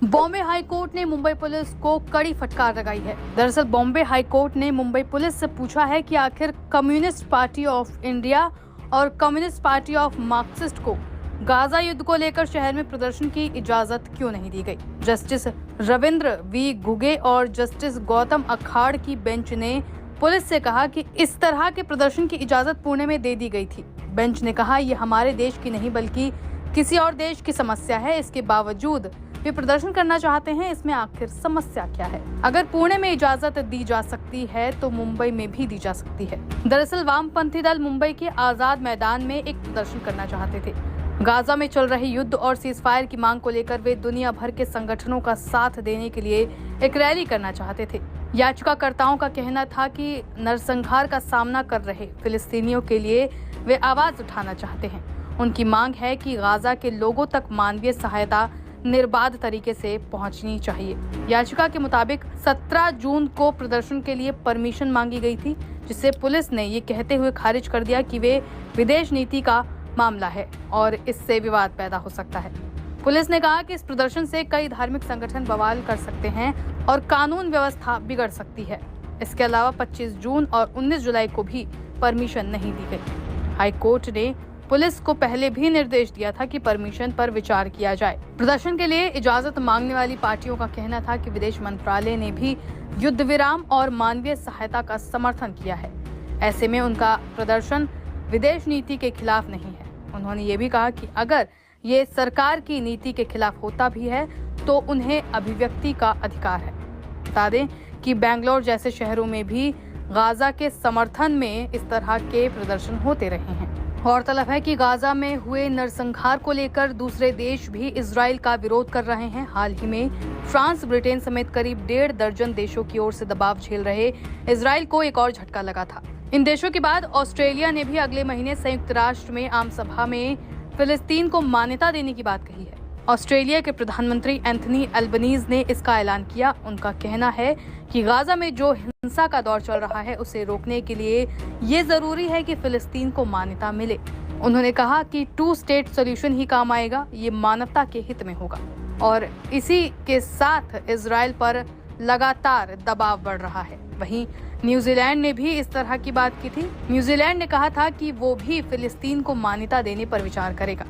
Bombay high court ने Mumbai police को कड़ी फटकार लगाई है। दरअसल बॉम्बे हाई कोर्ट ने मुंबई पुलिस से पूछा है कि आखिर कम्युनिस्ट पार्टी ऑफ इंडिया और कम्युनिस्ट पार्टी ऑफ मार्क्सिस्ट को गाजा युद्ध को लेकर शहर में प्रदर्शन की इजाजत क्यों नहीं दी गई। जस्टिस रविंद्र वी घुगे और जस्टिस गौतम अखाड़ की बेंच ने पुलिस से कहा कि इस तरह के प्रदर्शन की इजाजत पुणे में दे दी गई थी। बेंच ने कहा, यह हमारे देश की नहीं बल्कि किसी और देश की समस्या है। इसके बावजूद वे प्रदर्शन करना चाहते हैं, इसमें आखिर समस्या क्या है? अगर पुणे में इजाजत दी जा सकती है तो मुंबई में भी दी जा सकती है। दरअसल वामपंथी दल मुंबई के आजाद मैदान में एक प्रदर्शन करना चाहते थे। गाजा में चल रहे युद्ध और सीजफायर की मांग को लेकर वे दुनिया भर के संगठनों का साथ देने के लिए एक रैली करना चाहते थे। याचिकाकर्ताओं का कहना था कि नरसंहार का सामना कर रहे फिलिस्तीनियों के लिए वे आवाज उठाना चाहते हैं। उनकी मांग है कि गाजा के लोगों तक मानवीय सहायता निर्बाध तरीके से पहुंचनी चाहिए। याचिका के मुताबिक 17 जून को प्रदर्शन के लिए परमिशन मांगी गई थी, जिसे पुलिस ने ये कहते हुए खारिज कर दिया कि वे विदेश नीति का मामला है और इससे विवाद पैदा हो सकता है। पुलिस ने कहा कि इस प्रदर्शन से कई धार्मिक संगठन बवाल कर सकते हैं और कानून व्यवस्था बिगड़ सकती है। इसके अलावा 25 जून और 19 जुलाई को भी परमिशन नहीं दी गई। हाई कोर्ट ने पुलिस को पहले भी निर्देश दिया था कि परमिशन पर विचार किया जाए। प्रदर्शन के लिए इजाजत मांगने वाली पार्टियों का कहना था कि विदेश मंत्रालय ने भी युद्ध विराम और मानवीय सहायता का समर्थन किया है। ऐसे में उनका प्रदर्शन विदेश नीति के खिलाफ नहीं है। उन्होंने ये भी कहा कि अगर ये सरकार की नीति के खिलाफ होता भी है तो उन्हें अभिव्यक्ति का अधिकार है। बता दें कि बेंगलोर जैसे शहरों में भी गाजा के समर्थन में इस तरह के प्रदर्शन होते रहे हैं। गौरतलब है कि गाजा में हुए नरसंहार को लेकर दूसरे देश भी इजराइल का विरोध कर रहे हैं। हाल ही में फ्रांस, ब्रिटेन समेत करीब 1.5 दर्जन देशों की ओर से दबाव झेल रहे इजराइल को एक और झटका लगा था। इन देशों के बाद ऑस्ट्रेलिया ने भी अगले महीने संयुक्त राष्ट्र में आम सभा में फिलिस्तीन को मान्यता देने की बात कही है। ऑस्ट्रेलिया के प्रधानमंत्री एंथनी अल्बनीज ने इसका ऐलान किया। उनका कहना है कि गाजा में जो हिंसा का दौर चल रहा है उसे रोकने के लिए ये जरूरी है कि फिलिस्तीन को मान्यता मिले। उन्होंने कहा कि 2 स्टेट सॉल्यूशन ही काम आएगा, ये मानवता के हित में होगा। और इसी के साथ इजराइल पर लगातार दबाव बढ़ रहा है। वहीं न्यूजीलैंड ने भी इस तरह की बात की थी। न्यूजीलैंड ने कहा था कि वो भी फिलिस्तीन को मान्यता देने पर विचार करेगा।